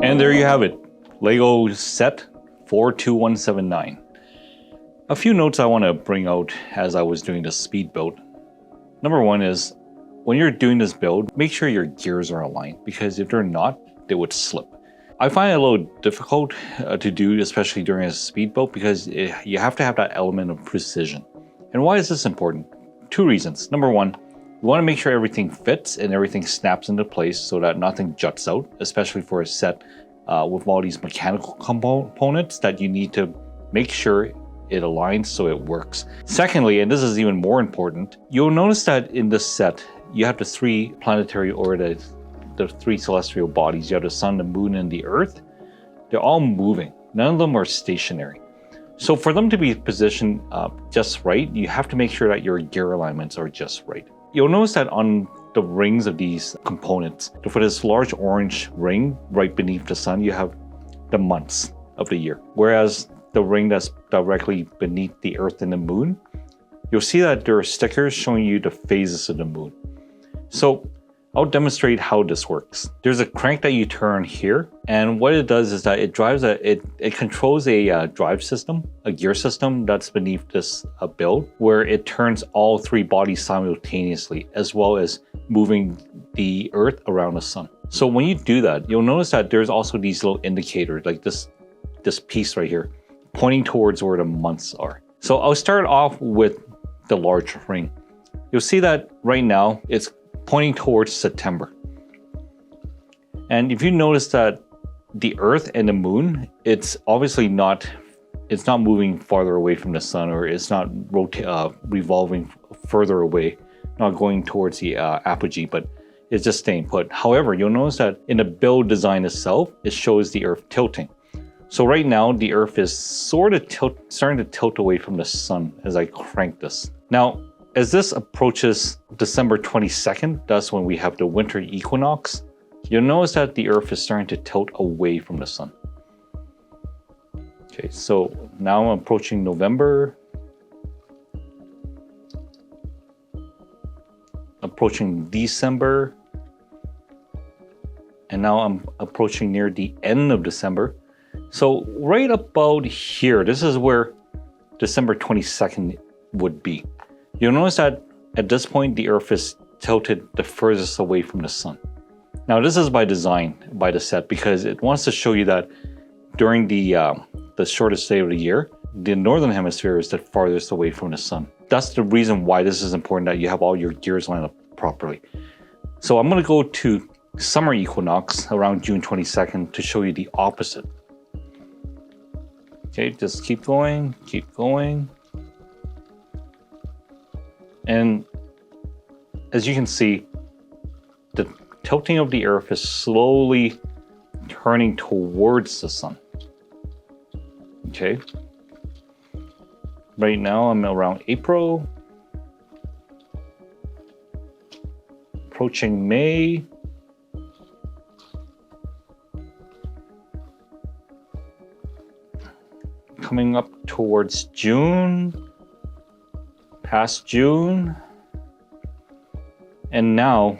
And there you have it, Lego set 42179. A few notes I want to bring out as I was doing this speed build. Number one is, when you're doing this build, make sure your gears are aligned, because if they're not, they would slip. I find it a little difficult to do, especially during a speed build, because you have to have that element of precision. And why is this important? Two reasons. Number one, you want to make sure everything fits and everything snaps into place so that nothing juts out, especially for a set with all these mechanical components that you need to make sure it aligns so it works. Secondly, and this is even more important, you'll notice that in this set, you have the three planetary orbitals, the three celestial bodies. You have the sun, the moon, and the earth. They're all moving. None of them are stationary. So for them to be positioned just right, you have to make sure that your gear alignments are just right. You'll notice that on the rings of these components, for this large orange ring right beneath the sun, you have the months of the year. Whereas the ring that's directly beneath the earth and the moon, you'll see that there are stickers showing you the phases of the moon. So I'll demonstrate how this works. There's a crank that you turn here, and what it does is that it drives it controls a drive system, a gear system that's beneath this build, where it turns all three bodies simultaneously, as well as moving the earth around the sun. So when you do that, you'll notice that there's also these little indicators, like this piece right here, pointing towards where the months are. So I'll start off with the large ring. You'll see that right now it's pointing towards September. And if you notice that the earth and the moon, it's obviously not moving farther away from the sun, or it's not revolving further away, not going towards the apogee, but it's just staying put. However, you'll notice that in the build design itself, it shows the earth tilting. So right now, the earth is sort of starting to tilt away from the sun as I crank this. Now, as this approaches December 22nd, that's when we have the winter equinox, you'll notice that the earth is starting to tilt away from the sun. Okay, so now I'm approaching November, approaching December, and now I'm approaching near the end of December. So right about here, this is where December 22nd would be. You'll notice that at this point, the earth is tilted the furthest away from the sun. Now this is by design, by the set, because it wants to show you that during the shortest day of the year, the northern hemisphere is the farthest away from the sun. That's the reason why this is important, that you have all your gears lined up properly. So I'm going to go to summer equinox around June 22nd to show you the opposite. Okay, just keep going, keep going. And as you can see, the tilting of the earth is slowly turning towards the sun. Okay. Right now I'm around April. Approaching May. Coming up towards June, past June, and now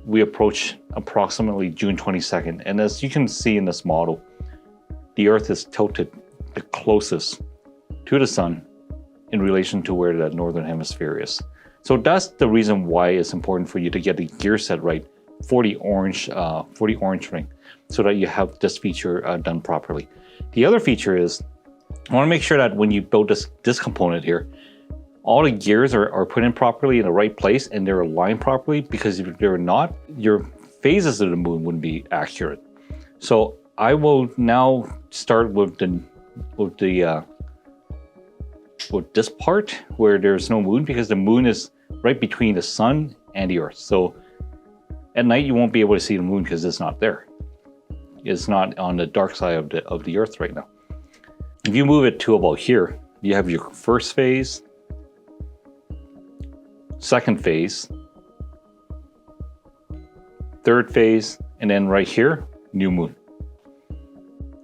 we approach approximately June 22nd. And as you can see in this model, the Earth is tilted the closest to the sun in relation to where the northern hemisphere is. So that's the reason why it's important for you to get the gear set right for the orange ring, so that you have this feature done properly. The other feature is, I want to make sure that when you build this component here, all the gears are put in properly in the right place and they're aligned properly, because if they're not, your phases of the moon wouldn't be accurate. So I will now start with this part where there's no moon, because the moon is right between the sun and the earth. So at night you won't be able to see the moon because it's not there. It's not on the dark side of the earth right now. If you move it to about here, you have your first phase, second phase, third phase, and then right here, new moon.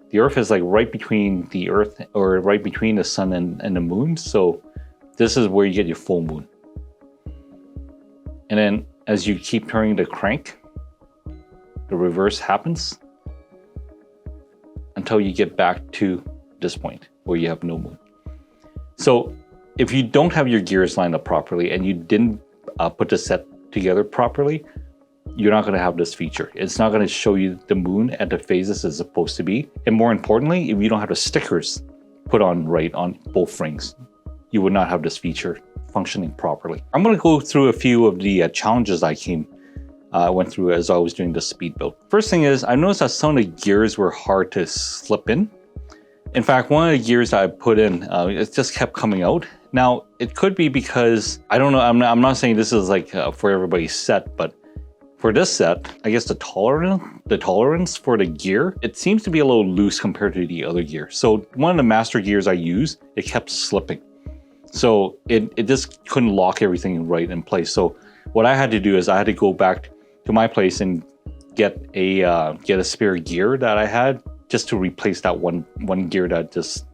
The earth is like right between the earth, or right between the sun and the moon. So this is where you get your full moon. And then as you keep turning the crank, the reverse happens. until you get back to this point where you have no moon. So if you don't have your gears lined up properly and you didn't put the set together properly, you're not going to have this feature. It's not going to show you the moon at the phases it's supposed to be. And more importantly, if you don't have the stickers put on right on both rings, you would not have this feature functioning properly. I'm going to go through a few of the challenges I went through as I was doing the speed build. First thing is, I noticed that some of the gears were hard to slip in. In fact, one of the gears that I put in, it just kept coming out. Now, it could be because, I don't know, I'm not saying this is like for everybody's set, but for this set, I guess the tolerance for the gear, it seems to be a little loose compared to the other gear. So one of the master gears I used, it kept slipping. So it just couldn't lock everything right in place. So what I had to do is I had to go back to my place and get a spare gear that I had just to replace that one gear that just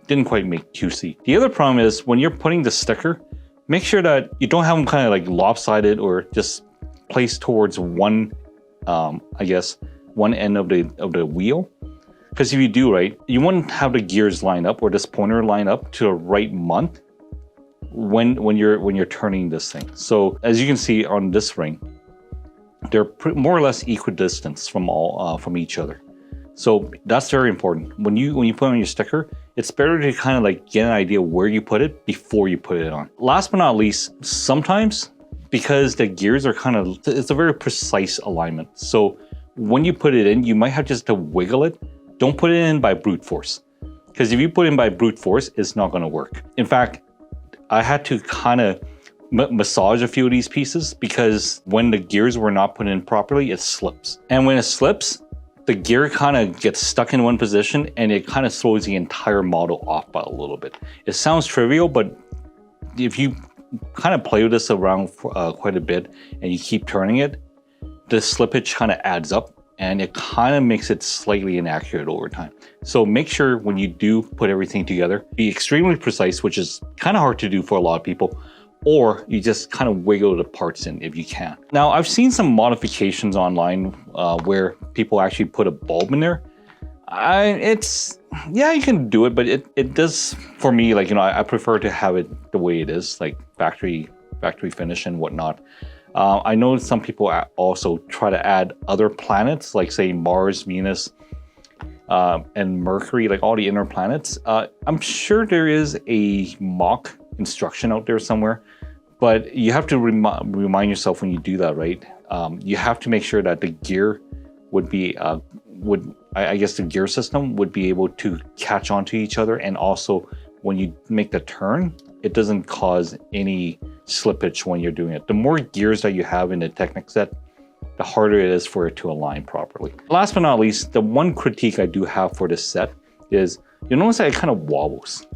didn't quite make QC. The other problem is when you're putting the sticker, make sure that you don't have them kind of like lopsided or just placed towards one, I guess, one end of the wheel. Because if you do, right, you wouldn't have the gears line up or this pointer line up to the right month when you're turning this thing. So as you can see on this ring, they're more or less equidistant from each other. So that's very important. When you put on your sticker, it's better to kind of like get an idea where you put it before you put it on. Last but not least, sometimes because the gears are it's a very precise alignment. So when you put it in, you might have just to wiggle it. Don't put it in by brute force. Because if you put it in by brute force, it's not going to work. In fact, I had to kind of massage a few of these pieces because when the gears were not put in properly, it slips. And when it slips, the gear kind of gets stuck in one position and it kind of throws the entire model off by a little bit. It sounds trivial, but if you kind of play with this around for, quite a bit and you keep turning it, the slippage kind of adds up and it kind of makes it slightly inaccurate over time. So make sure when you do put everything together, be extremely precise, which is kind of hard to do for a lot of people, or you just kind of wiggle the parts in if you can. Now, I've seen some modifications online where people actually put a bulb in there. Yeah, you can do it, but it does, for me, like, I prefer to have it the way it is, like factory finish and whatnot. I know some people also try to add other planets, like say Mars, Venus, and Mercury, like all the inner planets. I'm sure there is a mock instruction out there somewhere, but you have to remind yourself when you do that, right? You have to make sure that the gear would be, I guess the gear system would be able to catch onto each other, and also when you make the turn, it doesn't cause any slippage when you're doing it. The more gears that you have in the Technic set, the harder it is for it to align properly. Last but not least, the one critique I do have for this set is you'll notice that it kind of wobbles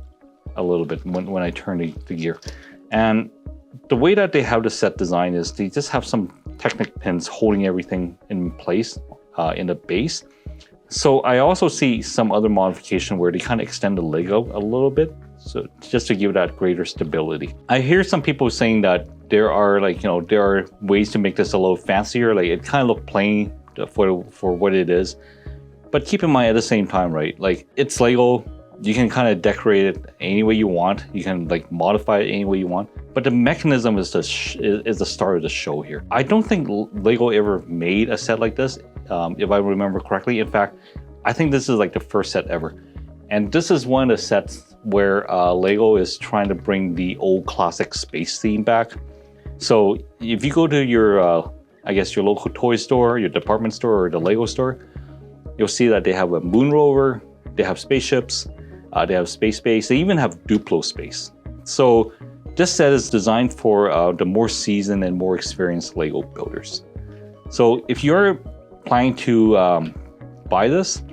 a little bit when I turn the gear. And the way that they have the set design is they just have some Technic pins holding everything in place in the base. So I also see some other modification where they kind of extend the leg out a little bit, so just to give that greater stability. I hear some people saying that there are there are ways to make this a little fancier, like it kind of look plain for what it is. But keep in mind at the same time, right? Like it's Lego, you can kind of decorate it any way you want. You can like modify it any way you want. But the mechanism is the start of the show here. I don't think Lego ever made a set like this, if I remember correctly. In fact, I think this is like the first set ever. And this is one of the sets where Lego is trying to bring the old classic space theme back. So if you go to your, I guess your local toy store, your department store, or the Lego store, you'll see that they have a moon rover, they have spaceships, they have space base, they even have Duplo space. So this set is designed for the more seasoned and more experienced Lego builders. So if you're planning to buy this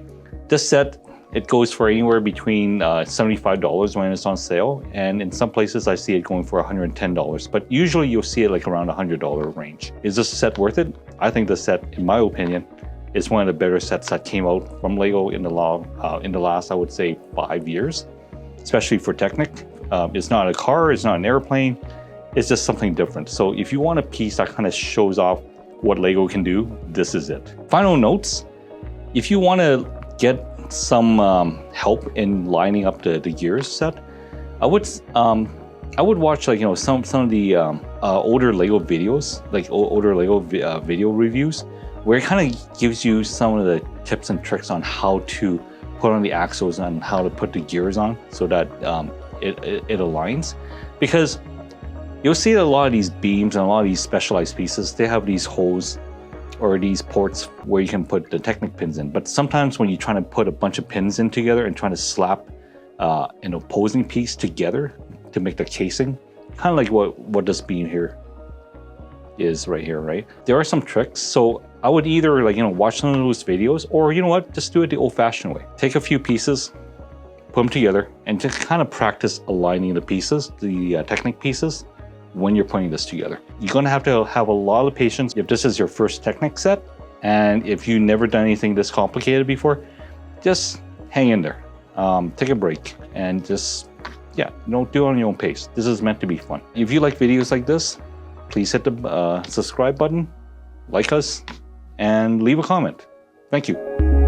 set, it goes for anywhere between $75 when it's on sale, and in some places I see it going for $110, but usually you'll see it like around $100 range. Is this set worth it? I think the set, in my opinion, is one of the better sets that came out from Lego in the last, I would say, 5 years, especially for Technic. It's not a car, it's not an airplane, it's just something different. So if you want a piece that kind of shows off what Lego can do, this is it. Final notes, if you want to get some help in lining up the gears set, I would watch, like, you know, some of the older Lego videos, like older Lego video reviews, where it kind of gives you some of the tips and tricks on how to put on the axles and how to put the gears on so that it aligns. Because you'll see that a lot of these beams and a lot of these specialized pieces, they have these holes or these ports where you can put the Technic pins in. But sometimes when you're trying to put a bunch of pins in together and trying to slap an opposing piece together to make the casing, kind of like what this beam here is right here, right? There are some tricks. So I would either, like, you know, watch some of those videos, or, you know what, just do it the old-fashioned way. Take a few pieces, put them together, and just kind of practice aligning the pieces, the Technic pieces, when you're putting this together. You're going to have a lot of patience if this is your first Technic set, and if you've never done anything this complicated before, just hang in there. Take a break and just, yeah, don't do it on your own pace. This is meant to be fun. If you like videos like this, please hit the subscribe button, like us, and leave a comment. Thank you.